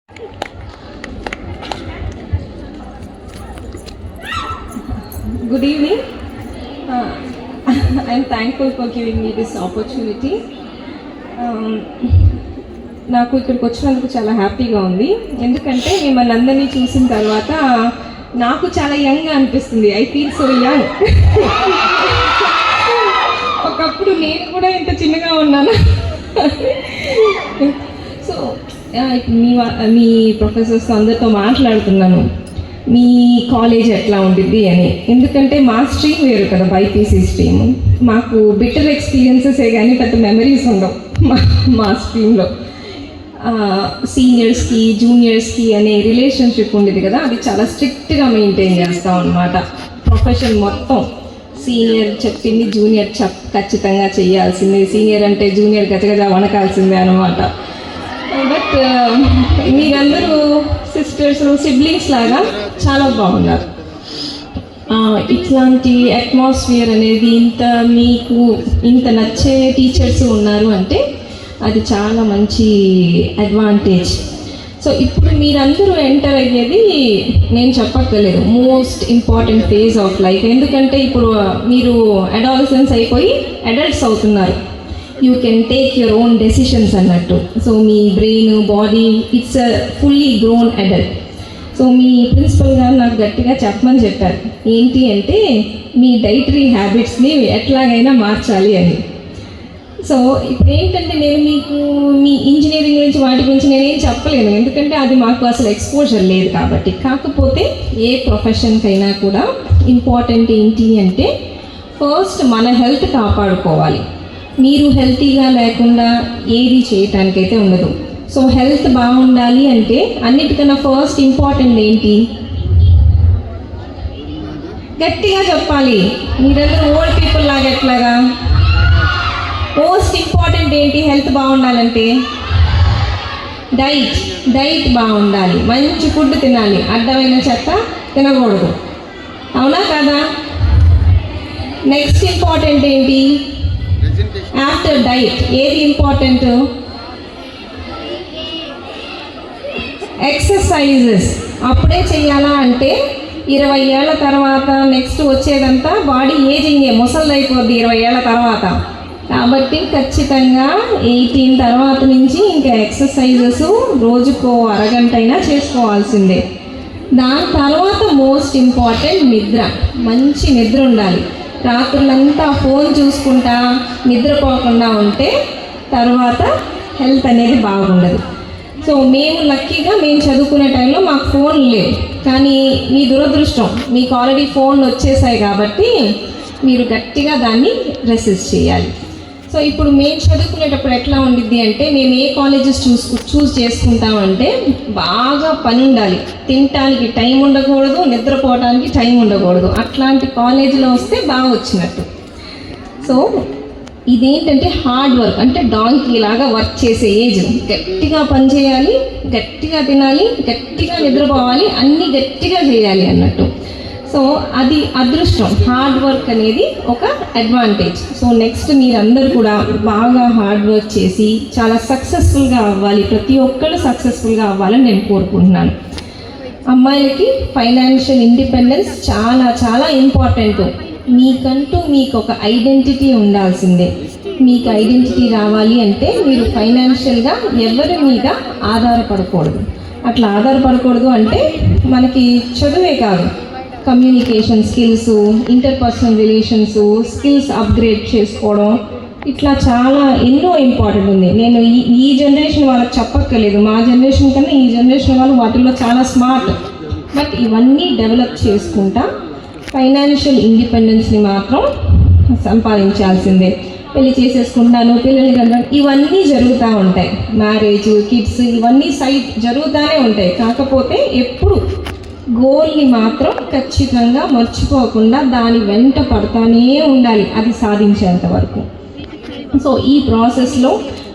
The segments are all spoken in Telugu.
Good evening. I'm thankful for giving me this opportunity. నాకు ఇక్కడికి వచ్చినందుకు చాలా హ్యాపీగా ఉంది. ఎందుకంటే మిమ్మల్ని అందరినీ చూసిన తర్వాత నాకు చాలా యంగ్గా అనిపిస్తుంది. I feel so young. ఒకప్పుడు నేను కూడా ఇంత చిన్నగా ఉన్నాను. సో మీ ప్రొఫెసర్స్ అందరితో మాట్లాడుతున్నాను మీ కాలేజ్ ఎట్లా ఉంటుంది అని. ఎందుకంటే మా స్ట్రీమ్ వేరు కదా, బైపీసీ స్ట్రీమ్. మాకు బిటర్ ఎక్స్పీరియన్సెసే కానీ పెద్ద మెమరీస్ ఉండవు మా స్ట్రీమ్లో. సీనియర్స్కి జూనియర్స్కి అనే రిలేషన్షిప్ ఉండేది కదా, అది చాలా స్ట్రిక్ట్గా మెయింటైన్ చేస్తాం అన్నమాట. ప్రొఫెషన్ మొత్తం సీనియర్ చెప్పింది జూనియర్ ఖచ్చితంగా చేయాల్సిందే, సీనియర్ అంటే జూనియర్ గజగజ వణకాల్సిందే అనమాట. బట్ మీరందరూ సిస్టర్స్ సిబ్లింగ్స్ లాగా చాలా బాగున్నారు. ఇట్లాంటి అట్మాస్ఫియర్ అనేది మీకు ఇంత నచ్చే టీచర్స్ ఉన్నారు అంటే అది చాలా మంచి అడ్వాంటేజ్. సో ఇప్పుడు మీరందరూ ఎంటర్ అయ్యేది నేను చెప్పక్కర్లేదు, most important phase of life. ఎందుకంటే ఇప్పుడు మీరు అడాలసెన్స్ అయిపోయి అడల్ట్స్ అవుతున్నారు. You can take your own decisions అన్నట్టు. సో మీ brain body it's a fully grown adult. So మీ ప్రిన్సిపల్ గారు నాకు గట్టిగా చెప్పమని చెప్పారు, ఏంటి అంటే మీ డైటరీ హ్యాబిట్స్ని ఎట్లాగైనా మార్చాలి అని. సో ఇప్పుడు ఏంటంటే నేను మీకు మీ ఇంజనీరింగ్ గురించి వాటి గురించి నేనేం చెప్పలేను, ఎందుకంటే అది మాకు అసలు ఎక్స్పోజర్ లేదు కాబట్టి. కాకపోతే ఏ ప్రొఫెషన్కైనా కూడా ఇంపార్టెంట్ ఏంటి అంటే ఫస్ట్ మన హెల్త్ కాపాడుకోవాలి. మీరు హెల్తీగా లేకుండా ఏది చేయటానికైతే ఉండదు. సో హెల్త్ బాగుండాలి అంటే అన్నిటికన్నా ఫస్ట్ ఇంపార్టెంట్ ఏంటి? గట్టిగా చెప్పాలి, మీరందరూ ఓల్డ్ పీపుల్ లాగా ఎట్లాగా. మోస్ట్ ఇంపార్టెంట్ ఏంటి హెల్త్ బాగుండాలంటే? డైట్ బాగుండాలి, మంచి ఫుడ్ తినాలి, అడ్డమైన చెత్త తినకూడదు, అవునా కదా? నెక్స్ట్ ఇంపార్టెంట్ ఏంటి? ఆఫ్టర్ డైట్ ఏది ఇంపార్టెంట్? ఎక్సర్సైజెస్. అప్పుడే చెయ్యాలా అంటే 20 ఏళ్ళ తర్వాత నెక్స్ట్ వచ్చేదంతా బాడీ ఏజింగే, ముసలిదైపోద్ది 20 ఏళ్ళ తర్వాత. కాబట్టి ఖచ్చితంగా 18 తర్వాత నుంచి ఇంకా ఎక్సర్సైజెస్ రోజుకో అరగంట అయినా చేసుకోవాల్సిందే. దాని తర్వాత మోస్ట్ ఇంపార్టెంట్ నిద్ర. మంచి నిద్ర ఉండాలి. రాత్రులంతా ఫోన్ చూసుకుంటా నిద్రపోకుండా ఉంటే తర్వాత హెల్త్ అనేది బాగుండదు. సో మేము లక్కీగా మేము చదువుకునే టైంలో మాకు ఫోన్లు లేవు, కానీ మీ దురదృష్టం మీకు ఆల్రెడీ ఫోన్లు వచ్చేసాయి కాబట్టి మీరు గట్టిగా దాన్ని రెసిస్ట్ చేయాలి. సో ఇప్పుడు మేము చదువుకునేటప్పుడు ఎట్లా ఉండిద్ది అంటే మేము ఏ కాలేజెస్ చూస్ చేసుకుంటామంటే బాగా పని ఉండాలి, తినటానికి టైం ఉండకూడదు, నిద్రపోవడానికి టైం ఉండకూడదు. అట్లాంటి కాలేజీలో వస్తే బాగా వచ్చినట్టు. సో ఇదేంటంటే హార్డ్ వర్క్, అంటే డాంకీ లాగా వర్క్ చేసే ఏజ్. గట్టిగా పని చేయాలి, గట్టిగా తినాలి, గట్టిగా నిద్రపోవాలి, అన్నీ గట్టిగా చేయాలి అన్నట్టు. సో అది అదృష్టం. హార్డ్ వర్క్ అనేది ఒక అడ్వాంటేజ్. సో నెక్స్ట్ మీరందరూ కూడా బాగా హార్డ్ వర్క్ చేసి చాలా సక్సెస్ఫుల్గా అవ్వాలి. ప్రతి ఒక్కరు సక్సెస్ఫుల్గా అవ్వాలని నేను కోరుకుంటున్నాను. అమ్మాయిలకి ఫైనాన్షియల్ ఇండిపెండెన్స్ చాలా చాలా ఇంపార్టెంట్. మీకంటూ మీకు ఒక ఐడెంటిటీ ఉండాల్సిందే. మీకు ఐడెంటిటీ రావాలి అంటే మీరు ఫైనాన్షియల్గా ఎవరి మీద ఆధారపడకూడదు. అట్లా ఆధారపడకూడదు అంటే మనకి చదువే కాదు, communication skills, interpersonal relations skills upgrade చేసుకోవడం, ఇట్లా చాలా ఎన్నో ఇంపార్టెంట్ ఉంది. నేను ఈ జనరేషన్ వాళ్ళకి చెప్పక్కర్లేదు, మా జనరేషన్ కన్నా ఈ జనరేషన్ వాళ్ళు వాటిల్లో చాలా స్మార్ట్. బట్ ఇవన్నీ డెవలప్ చేసుకుంటా ఫైనాన్షియల్ ఇండిపెండెన్స్ని మాత్రం సంపాదించాల్సిందే. పెళ్లి చేసేసుకుంటాను, పిల్లల్ని కలవడం, ఇవన్నీ జరుగుతూ ఉంటాయి. మ్యారేజ్, కిడ్స్, ఇవన్నీ సైడ్ జరుగుతూనే ఉంటాయి. కాకపోతే ఎప్పుడు గోల్ని మాత్రం ఖచ్చితంగా మర్చిపోకుండా దాని వెంట పడతానే ఉండాలి, అది సాధించేంత వరకు. సో ఈ ప్రాసెస్లో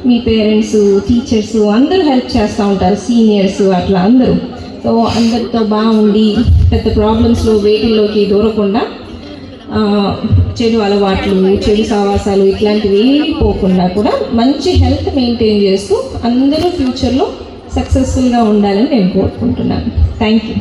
మీ పేరెంట్స్, టీచర్స్ అందరూ హెల్ప్ చేస్తూ ఉంటారు, సీనియర్స్ అట్లా అందరూ. సో అందరితో బాగుండి పెద్ద ప్రాబ్లమ్స్లో వేటిల్లోకి దూరకుండా చెడు అలవాట్లు, చెడు సావాసాలు ఇట్లాంటివి ఏమీ పోకుండా కూడా మంచి హెల్త్ మెయింటైన్ చేస్తూ అందరూ ఫ్యూచర్లో సక్సెస్ఫుల్గా ఉండాలని నేను కోరుకుంటున్నాను. Thank you.